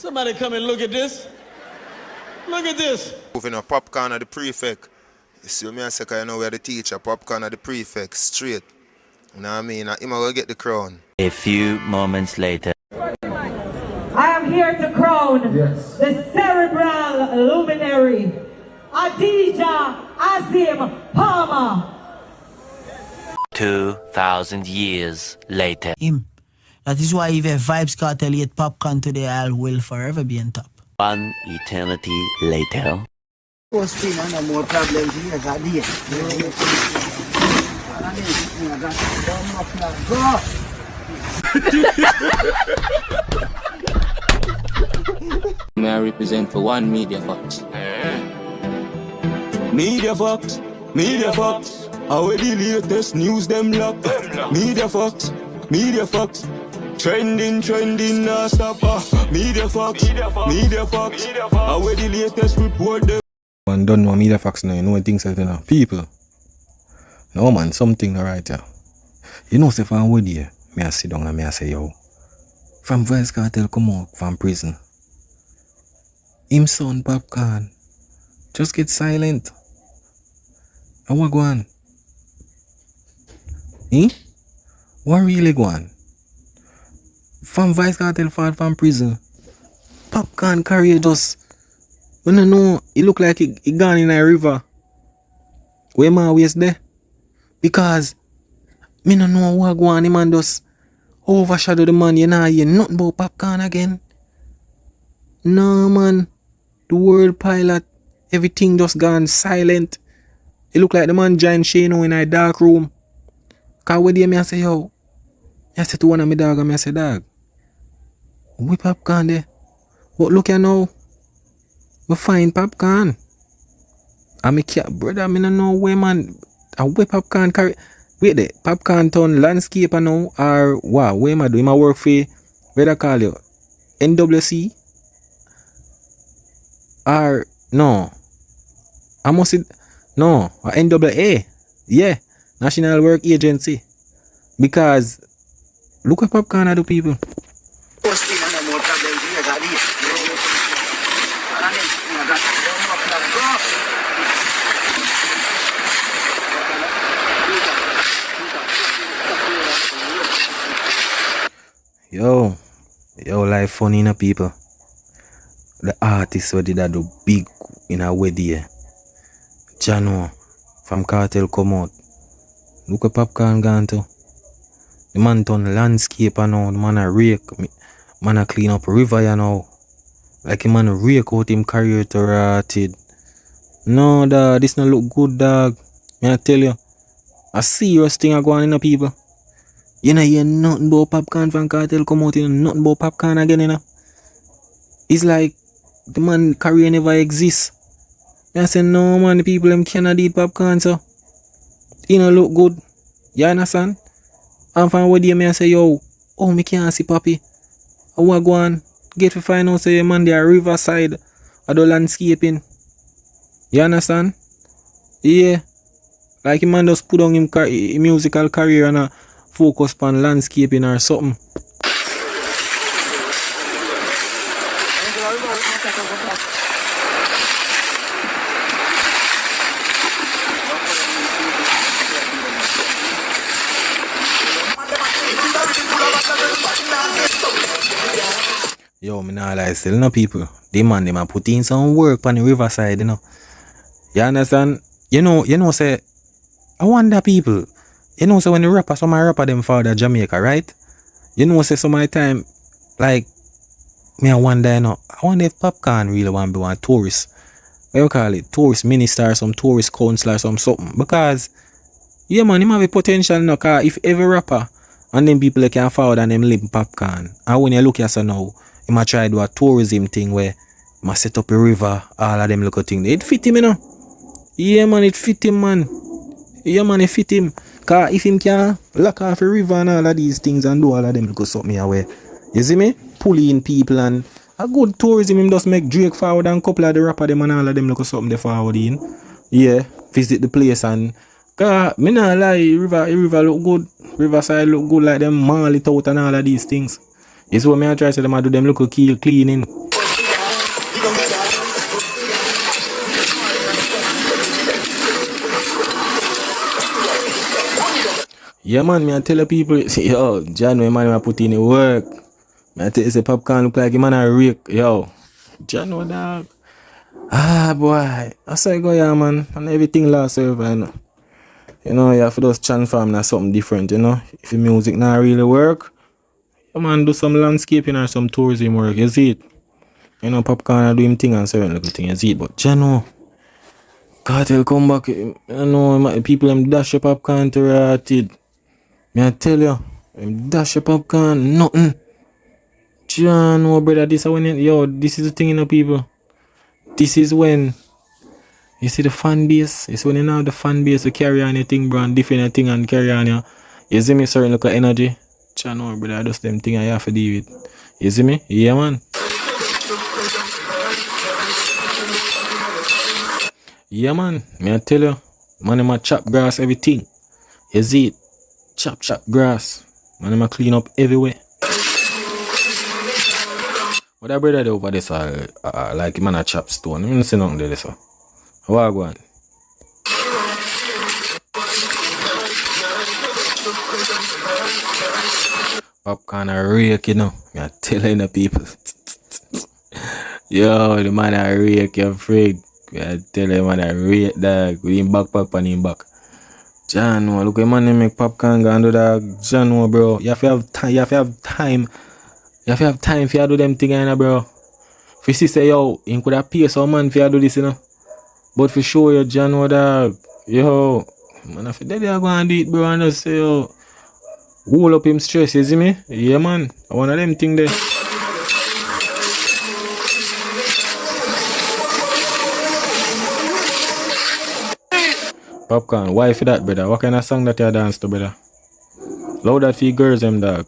Somebody come and look at this. Look at this. Moving on, Popcaan at the prefect. You see me, I say, you know, we are the teacher. Popcaan at the prefect, straight. You know what I mean? Him will get the crown. A few moments later. I am here to crown the cerebral luminary, Adija Azim Palmer. 2,000 years later. Him. That is why if a Vibes Cartel yet Popcaan today, I will forever be on top. One eternity later. No more problems here, May I represent for one Media Fox? Media Fox, Media Fox. Our the latest news them lock. Media Fox, Media Fox. Trending, non stop. Media Fox, Media Fox. Our the latest report them. Man don't know Media Fox now, you know things like that. People. No man, something alright here. You know, say from wood here, me I sit down and me I say, yo. From Vibes Cartel come out from prison. Him son Popcaan. Just get silent. And what go on? What really go on? From Vibes Cartel fought from prison. Popcaan carry just. We don't know, it look like he gone in a river. Where my waist there? Because me don't know what go on, the man just overshadow the man, you know, hear nothing about Popcaan again. No man. The world pilot, everything just gone silent. It look like the man giant Shano in a dark room. Cause when they me I say, yo, I say to one of my dog, and I say, dog, we Popcaan there. But look here now, we find Popcaan. And me cat brother, me don't know where man, and where Popcaan carry. Wait there, Popcaan turn landscaper now, or what? Where am I doing? I work for, where they call you? NWC? Or, no. I must say, no, or NWA. Yeah, National Work Agency. Because, look what Popcaan are do, people. Yo, life funny, you know, people. The artists who did that do big in a way there. Jano from Cartel come out. Look at Popcaan gone to. The man turn landscaper now. The man a rake. Man a clean up river, you know. Like a man a rake out him career to rotted. No, dog, this no look good, dog. Me I tell you. A serious thing a go on in the people. You know, hear nothing about Popcaan from Cartel come out, you know, nothing about Popcaan again, you know. It's like the man career never exists. I say, no man, the people them cannot eat Popcaan, so it don't look good. You understand? And from what day I say, yo, oh, me can't see Papi. I want to go and get to find out, say, man, they are Riverside, or the landscaping. You understand? Yeah. Like, a man just put on him musical career and focus on landscaping or something. Yo, me nah lie, still no people. They man, they put in some work on the Riverside, you know. You understand? You know, say, I wonder people. You know, so when the rapper, some rapper them father Jamaica, right? You know, say some of the time, like, me I wonder, you know, I wonder if Popcaan really want to be one tourist. What you call it? Tourist minister, some tourist counselor, some something. Because, yeah man, him have a potential, you know, cause if every rapper and them people can forward and them live Popcaan. And when you look at so now, he might try to do a tourism thing where he might set up a river, all of them little things. It fit him, you know. Yeah man, it fit him, man. Yeah man, it fit him. Cause if him can lock off a river and all of these things and do all of them little something away. You see me? Pulling people and a good tourism him just make Drake forward and couple of the rapper them and all of them little something they forward in. Yeah, visit the place and cause me not lie, river look good. Riverside look good like them mall it out and all of these things. It's what me I try to say them I do them look cleaning. Yeah, man, me I tell the people, yo, January, man, I put in the work. Me I tell you, say Popcaan look like a man a rake. Yo, January, dog. Ah, boy. I say go, yeah, man. And everything last over, you know. You know, you have to just transform into something different, you know. If the music not really work, you man do some landscaping or some tourism work, you see it. You know, Popcaan do him thing and certain little thing, you see it. But January, Cartel come back, you know, people them dash your Popcaan to rotted. Me I tell you, them dash your Popcaan, nothing. John, brother, this is when this is the thing, you know, people. This is when you see the fan base. It's when you know the fan base to carry on your thing, bro, and defend your thing and carry on you. You see me, certain look of energy. John, brother, just them thing I have to deal with. You see me? Yeah, man. Yeah, man. Me I tell you, man, I chop grass everything. You see it? Chop grass. Man, I clean up everywhere. But that brother there over there, like man a chop stone. I don't see nothing there, so. How I go on? Popcaan a rake, you know. I'm telling the people. Yo, the man a rake, you freak. I'm telling the man a rake, dog. With him backpack on him back. John, look at man make Popcaan go and do that. John, bro. You have to have time. You have to have time. You have to have time for you to do them things, you know, bro. If you see say, yo, you could have paid some man for you to do this, you know. But for sure, you John, dog. Yo, man, if you dead, you go and do it, bro, and just say, yo, hold up him stress, you see me? Yeah, man. One of them things there. Popcaan, why for that, brother? What kind of song that you dance to, brother? Loud that for your girls, them, dog.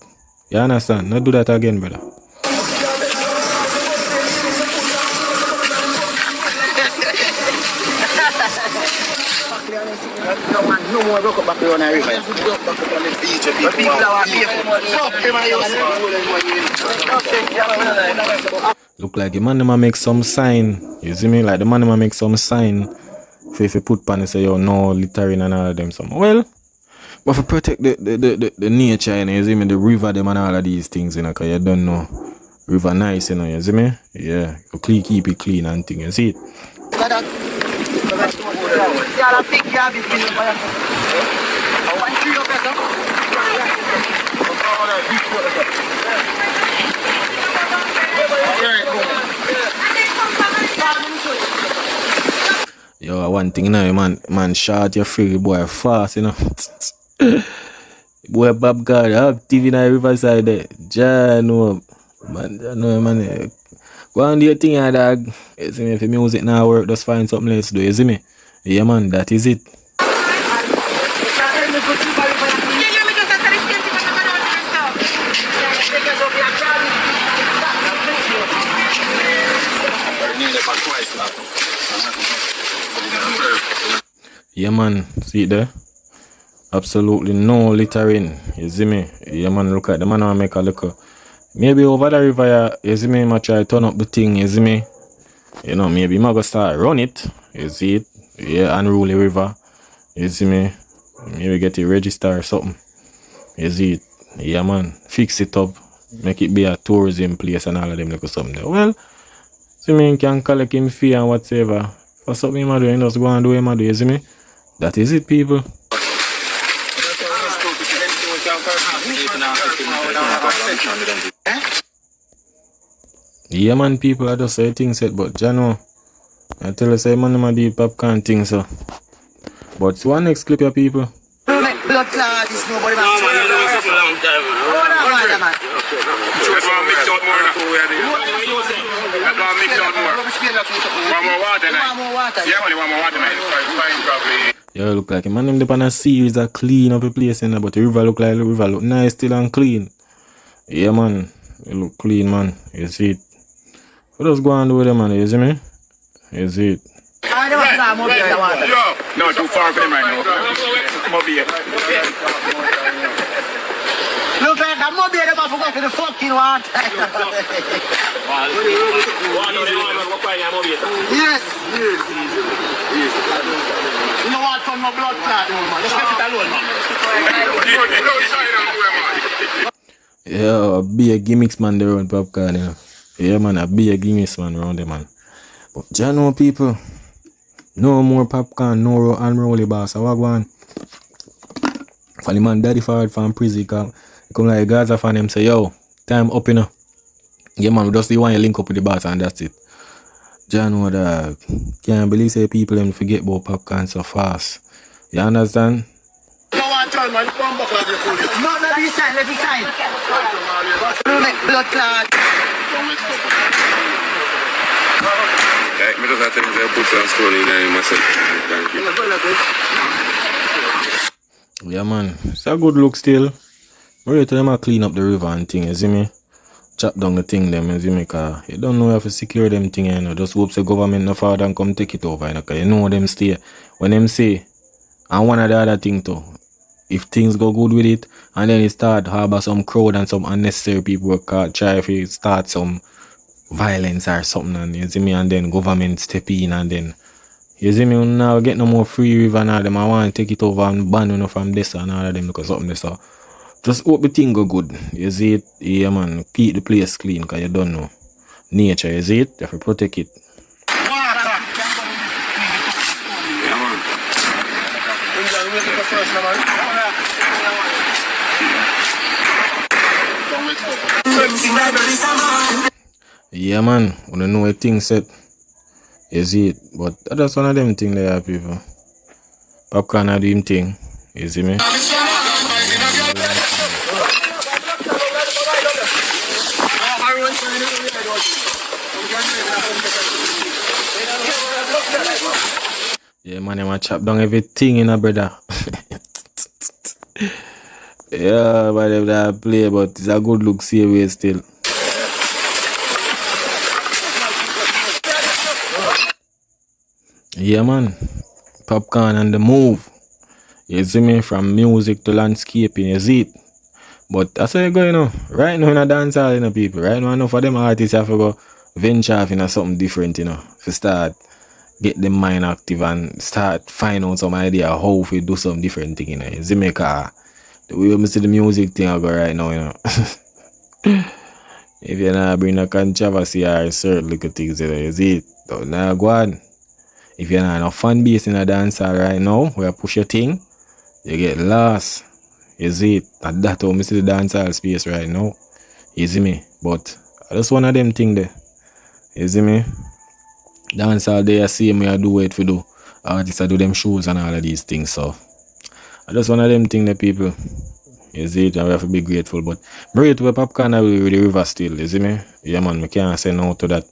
You understand? Not do that again, brother. No more rock up back on the river. Look like the man them make some sign. You see me? Like the man them make some sign. If you put pan and say, yo, no littering and all of them. Some. Well, but to protect the nature, you know, you see me, the river, them and all of these things, you know, because you don't know. River nice, you know, you see me? Yeah, you keep it clean and things, you see it? Yo, one thing, you know, man shot your free boy fast, you know. Boy, Bob God, active in the Riverside there. Man, go on do your thing, dog. You see me, if the music now work, just find something else to do, you see me? Yeah, man, that is it. Yeah, man, see it there? Absolutely no littering, you see me? Yeah, man, look at the man I make a look. Maybe over the river, you see me, I try to turn up the thing, you see me? You know, maybe I'm gonna start run it, you see it? Yeah, unruly river, you see me? Maybe get it registered or something, you see it? Yeah, man, fix it up, make it be a tourism place and all of them like something there. Well, see me, can collect him fee and whatever. For something I'm doing, just go and do him, you see me? That is it, people. Yeah, man, people, I just say things said, but Jano, I tell you, say, man, I'm do Popcaan thing, so. But so one next clip, your people. Blood clot is nobody man. No, man, you know it's a long time. Oh, man. Just want to mix out more. I want to mix out more. One more water, man. Yeah, man, one more water, man. Fine, probably. Yeah, look like a man them on a series that clean up a place, and but the river look like the river look nice still and clean. Yeah, man, it look clean, man. You see it? What else go on do with them, man? You see me? You see it? No, too far for them right now. Come over here. Look like I'm not here to go for the fucking water. Yes. You know what? From my blood clot, man. Just get it alone, man. Yeah, be a gimmicks man there on Popcaan, you know. Yeah, man, I be a gimmicks man around there, man. But you know, people, no more Popcaan, no unruly boss. I walk one. For the man, daddy forward from prison, come like Gaza fan him say, yo, time up, you know. Yeah, man, we just want you link up with the boss and that's it. John, what can't believe say people them forget about Popcaan so fast. You understand? No, not this side, left side. Blood clot. Kijk, met dat in de boetsaanstoring in myself. Yeah, man, it's a good look still. I'm ready to them clean up the river and thing, you see me? Chop down the thing them, you see me? Cause you don't know how to secure them thing, you know. Just hope the government no father and come take it over, you know. Cause you know them stay. When them say, and one of the other thing too, if things go good with it, and then it start harbor some crowd and some unnecessary people who try to start some violence or something, and you see me, and then government step in and then you see me now get no more free river and all them. I want to take it over and ban you know, from this and all of them because something this. So just hope the thing go good. You see it? Yeah, man. Keep the place clean because you don't know. Nature, you see it? You have to protect it. Yeah, man. We don't know a thing set. You see it? But that's one of them things there, people. Popcaan are doing thing. You see me? Yeah, man, I'm chop down everything in a brother. Yeah, but if that play, but it's a good look, see way still. Yeah, man. Popcaan and the move. You see me? From music to landscaping, you see it? But that's how you go, you know. Right now in a dance hall, you know, people. Right now, I know for them artists have to go venture off in something different, you know. To start get them mind active and start find out some idea how we do some different thing, you know. You see me? The way we see the music thing I go right now, you know. If you not bring a controversy or certain little things, you see it. Don't now go on. If you're not a fan base in a dancer right now, where you push your thing, you get lost. You see it? And that's how I see the dancehall space right now. You see me? But I just one of them thing there. You see me? Dancehall there, I see me, I do what we do. Artists I do them shows and all of these things. So I just one of them thing there, people. You see it? And we have to be grateful. But I'm ready to Popcaan with the river still. You see me? Yeah, man, I can't say no to that.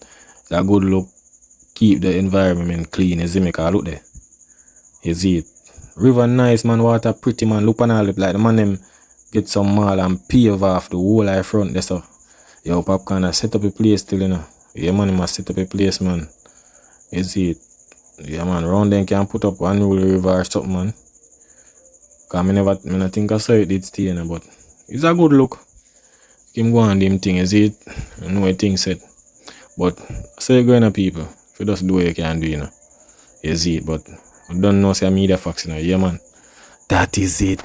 That good look. Keep the environment clean, you see me, cause look there. You see it. River nice, man, water pretty, man. Look on all it, like the man them get some mall and pave off the whole eye front there, so. Yo, Popcaan, I set up a place still, you know. Yeah, man, must set up a place, man. You see it. Yeah, man, round then can put up one river or something, man. Cause I never think I saw it did stay, you know, but it's a good look. Keep going on them thing, you see it. I know a thing said. But I say going on people. You just do what you can do, you know. You see it, but I don't know say media facts, you know. Yeah, man. That is it.